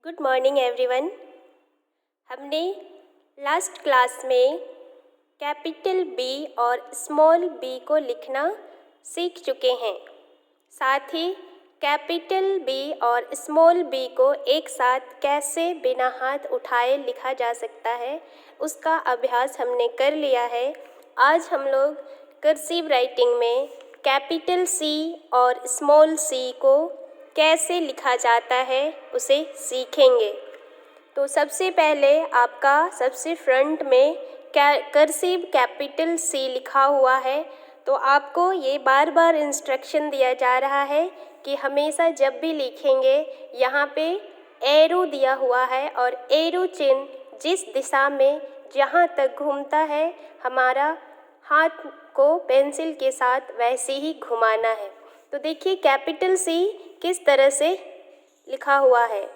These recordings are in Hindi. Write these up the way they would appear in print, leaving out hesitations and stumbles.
Good morning everyone. हमने लास्ट क्लास में कैपिटल बी और स्मॉल बी को लिखना सीख चुके हैं। साथ ही कैपिटल बी और स्मॉल बी को एक साथ कैसे बिना हाथ उठाए लिखा जा सकता है उसका अभ्यास हमने कर लिया है। आज हम लोग कर्सिव राइटिंग में कैपिटल सी और स्मॉल सी को कैसे लिखा जाता है उसे सीखेंगे। तो सबसे पहले आपका सबसे फ्रंट में कर्सिव कैपिटल सी लिखा हुआ है। तो आपको ये बार बार इंस्ट्रक्शन दिया जा रहा है कि हमेशा जब भी लिखेंगे यहाँ पे एरो दिया हुआ है और एरो चिन्ह जिस दिशा में जहाँ तक घूमता है हमारा हाथ को पेंसिल के साथ वैसे ही घुमाना है। तो देखिए कैपिटल सी किस तरह से लिखा हुआ है।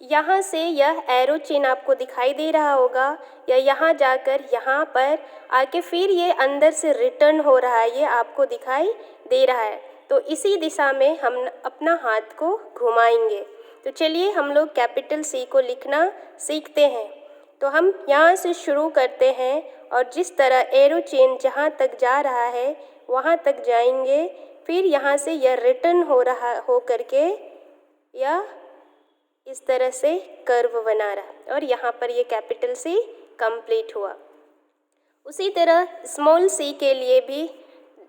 यहाँ से यह एरो चिन्ह आपको दिखाई दे रहा होगा या यहाँ जाकर यहाँ पर आके फिर ये अंदर से रिटर्न हो रहा है, ये आपको दिखाई दे रहा है। तो इसी दिशा में हम अपना हाथ को घुमाएंगे। तो चलिए हम लोग कैपिटल सी को लिखना सीखते हैं। तो हम यहाँ से शुरू करते हैं और जिस तरह एरो चिन्ह जहाँ तक जा रहा है वहाँ तक जाएंगे। फिर यहाँ से यह रिटर्न हो करके यह इस तरह से कर्व बना रहा और यहाँ पर ये कैपिटल सी कंप्लीट हुआ। उसी तरह स्मॉल सी के लिए भी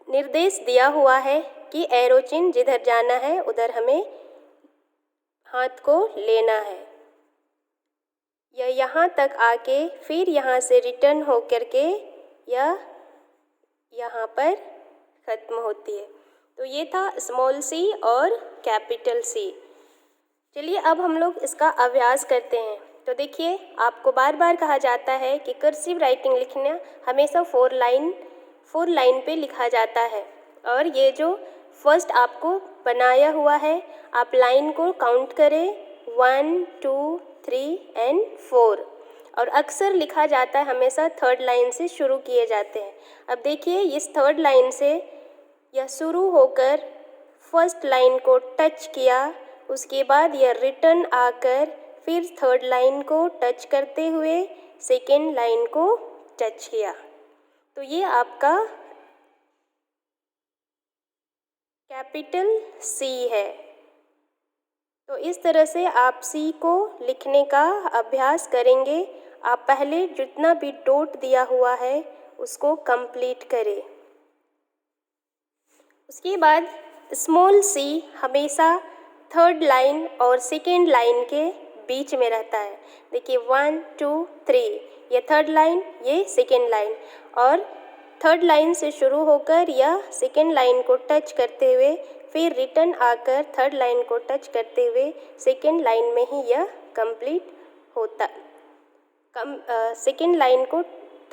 निर्देश दिया हुआ है कि एरो चिन्ह जिधर जाना है उधर हमें हाथ को लेना है। यह यहाँ तक आके फिर यहाँ से रिटर्न हो करके यह यहाँ पर ख़त्म होती है। तो ये था स्मॉल सी और कैपिटल सी। चलिए अब हम लोग इसका अभ्यास करते हैं। तो देखिए आपको बार बार कहा जाता है कि कर्सिव राइटिंग लिखना हमेशा फोर लाइन पे लिखा जाता है। और ये जो फर्स्ट आपको बनाया हुआ है आप लाइन को काउंट करें 1 2 3 एंड 4। और अक्सर लिखा जाता है हमेशा थर्ड लाइन से शुरू किए जाते हैं। अब देखिए इस थर्ड लाइन से यह शुरू होकर फर्स्ट लाइन को टच किया, उसके बाद यह रिटर्न आकर फिर थर्ड लाइन को टच करते हुए सेकेंड लाइन को टच किया। तो ये आपका कैपिटल सी है। तो इस तरह से आप सी को लिखने का अभ्यास करेंगे। आप पहले जितना भी डॉट दिया हुआ है उसको कंप्लीट करें। उसके बाद स्मॉल सी हमेशा थर्ड लाइन और सेकेंड लाइन के बीच में रहता है। देखिए 1 2 3 ये थर्ड लाइन, ये सेकेंड लाइन और थर्ड लाइन से शुरू होकर यह सेकेंड लाइन को टच करते हुए फिर रिटर्न आकर थर्ड लाइन को टच करते हुए सेकेंड लाइन में ही यह कंप्लीट होता। सेकेंड लाइन को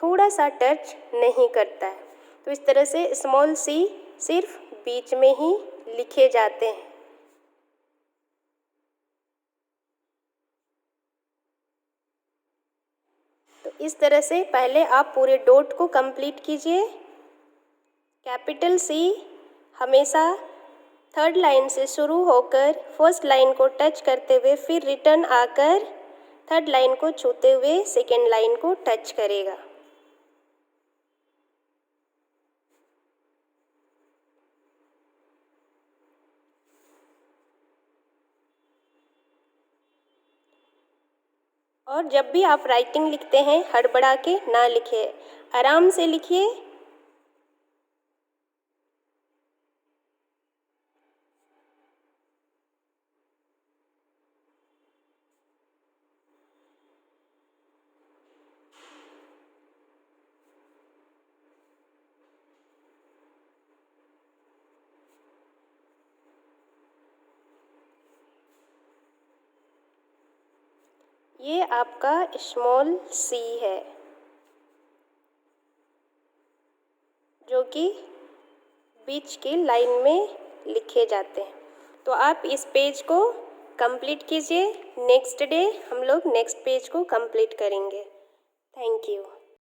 थोड़ा सा टच नहीं करता है। तो इस तरह से स्मॉल सी सिर्फ बीच में ही लिखे जाते हैं। तो इस तरह से पहले आप पूरे डॉट को कंप्लीट कीजिए। कैपिटल सी हमेशा थर्ड लाइन से शुरू होकर फर्स्ट लाइन को टच करते हुए फिर रिटर्न आकर थर्ड लाइन को छूते हुए सेकेंड लाइन को टच करेगा। और जब भी आप राइटिंग लिखते हैं हड़बड़ा के ना लिखिए, आराम से लिखिए। ये आपका स्मॉल सी है जो कि बीच की लाइन में लिखे जाते हैं। तो आप इस पेज को कंप्लीट कीजिए। नेक्स्ट डे हम लोग नेक्स्ट पेज को कंप्लीट करेंगे। Thank you.